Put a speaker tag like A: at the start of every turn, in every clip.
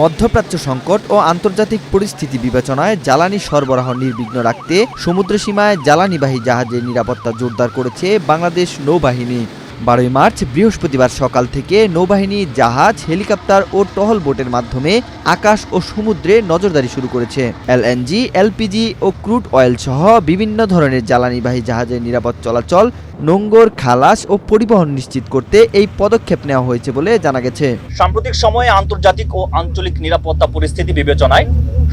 A: মধ্যপ্রাচ্য সংকট ও আন্তর্জাতিক পরিস্থিতি বিবেচনায় জ্বালানি সরবরাহ নির্বিঘ্ন রাখতে সমুদ্র সীমায় জ্বালানিবাহী জাহাজের নিরাপত্তা জোরদার করেছে বাংলাদেশ নৌবাহিনী। 12 মার্চ বৃহস্পতিবার সকাল থেকে নৌবাহিনী জাহাজ, হেলিকপ্টার ও টহল বোটের মাধ্যমে আকাশ ও সমুদ্রে নজরদারি শুরু করেছে। এলএনজি, এলপিজি ও ক্রুড অয়েল সহ বিভিন্ন ধরনের জ্বালানিবাহী জাহাজের নিরাপদ চলাচল, নোঙ্গর, খালাস ও পরিবহন নিশ্চিত করতে এই পদক্ষেপ নেওয়া হয়েছে বলে জানা গেছে।
B: সাম্প্রতিক সময়ে আন্তর্জাতিক ও আঞ্চলিক নিরাপত্তা পরিস্থিতি বিবেচনায়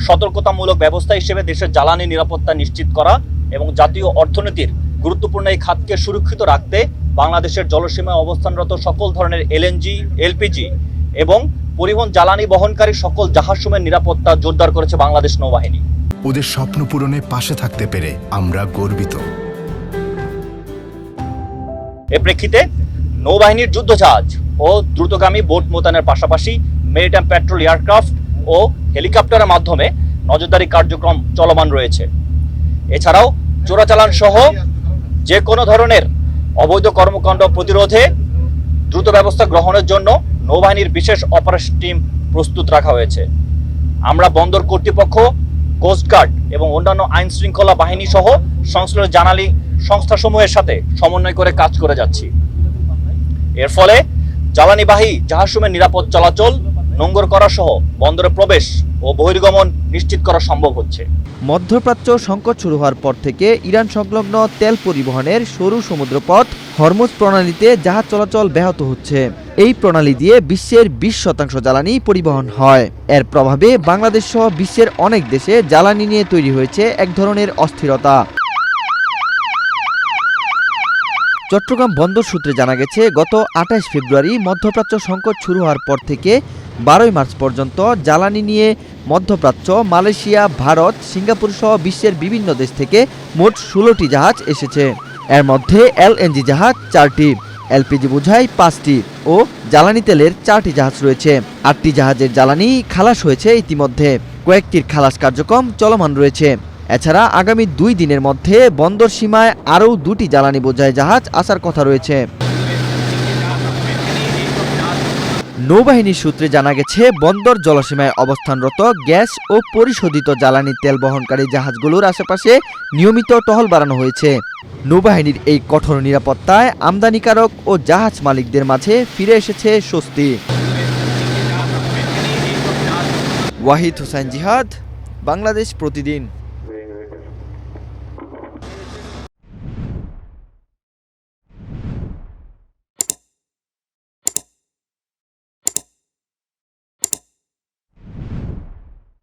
B: সতর্কতামূলক ব্যবস্থা হিসেবে দেশের জ্বালানি নিরাপত্তা নিশ্চিত করা এবং জাতীয় অর্থনীতির গুরুত্বপূর্ণ এই খাতকে সুরক্ষিত রাখতে বাংলাদেশের জলসীমায় অবস্থানরত সকল ধরনের এলএনজি, এলপিজি এবং পরিবহন জ্বালানি বহনকারী সকল জাহাজসমূহের নিরাপত্তা জোরদার করেছে বাংলাদেশ নৌবাহিনী।
C: ওদের স্বপ্ন পূরণে পাশে থাকতে পেরে আমরা গর্বিত।
B: এ প্রেক্ষিতে নৌবাহিনীর যুদ্ধজাহাজ ও দ্রুতগামী বোট মোতায়েনের পাশাপাশি মেরিটাইম প্যাট্রোল এয়ারক্রাফট ও হেলিকপ্টারের মাধ্যমে নজরদারি কার্যক্রম চলমান রয়েছে। এছাড়াও চোরাচালান সহ যে কোনো ধরনের অবৈধ কর্মকাণ্ড প্রতিরোধে দ্রুত ব্যবস্থা গ্রহণের জন্য নৌবাহিনীর বিশেষ অপারেশন টিম প্রস্তুত রাখা হয়েছে। আমরা বন্দর কর্তৃপক্ষ, কোস্টগার্ড এবং অন্যান্য আইন শৃঙ্খলা বাহিনী সহ সংশ্লিষ্ট জানালি সংস্থাসমূহের সাথে সমন্বয় করে কাজ করে যাচ্ছি। এর ফলে জ্বালানিবাহী জাহাজসমূহের নিরাপদ চলাচল, নোঙ্গর করা সহ বন্দরে প্রবেশ ও বহির্গমন নিশ্চিত করা সম্ভব হচ্ছে।
A: মধ্যপ্রাচ্য সংকট শুরু হওয়ার পর থেকে ইরান সংলগ্ন তেল পরিবহনের সরু সমুদ্রপথ হরমুজ প্রণালীতে জাহাজ চলাচল ব্যাহত হচ্ছে। এই প্রণালী দিয়ে বিশ্বের 20% জ্বালানি পরিবহন হয়। এর প্রভাবে বাংলাদেশ সহ বিশ্বের অনেক দেশে জ্বালানি নিয়ে তৈরি হয়েছে এক ধরনের অস্থিরতা। চট্টগ্রাম বন্দর সূত্রে জানা গেছে, গত 28 ফেব্রুয়ারি মধ্যপ্রাচ্য সংকট শুরু হওয়ার পর থেকে 12 মার্চ পর্যন্ত জ্বালানি নিয়ে মধ্যপ্রাচ্য, মালয়েশিয়া, ভারত, সিঙ্গাপুর সহ বিশ্বের বিভিন্ন দেশ থেকে মোট 16টি জাহাজ এসেছে। এর মধ্যে এলএনজি জাহাজ 4টি, এলপিজি বোঝাই 5টি ও জ্বালানি তেলের 4টি জাহাজ রয়েছে। 8টি জাহাজের জ্বালানি খালাস হয়েছে ইতিমধ্যে, কয়েকটির খালাস কার্যক্রম চলমান রয়েছে। এছাড়া আগামী 2 দিনের মধ্যে বন্দর সীমায় আরও 2টি জ্বালানি বোঝাই জাহাজ আসার কথা রয়েছে। নৌবাহিনীর সূত্রে জানা গেছে, বন্দর জলসীমায় অবস্থানরত গ্যাস ও পরিশোধিত জ্বালানি তেল বহনকারী জাহাজগুলোর আশেপাশে নিয়মিত টহল বাড়ানো হয়েছে। নৌবাহিনীর এই কঠোর নিরাপত্তায় আমদানিকারক ও জাহাজ মালিকদের মাঝে ফিরে এসেছে স্বস্তি। ওয়াহিদ হোসেন জিহাদ, বাংলাদেশ প্রতিদিন।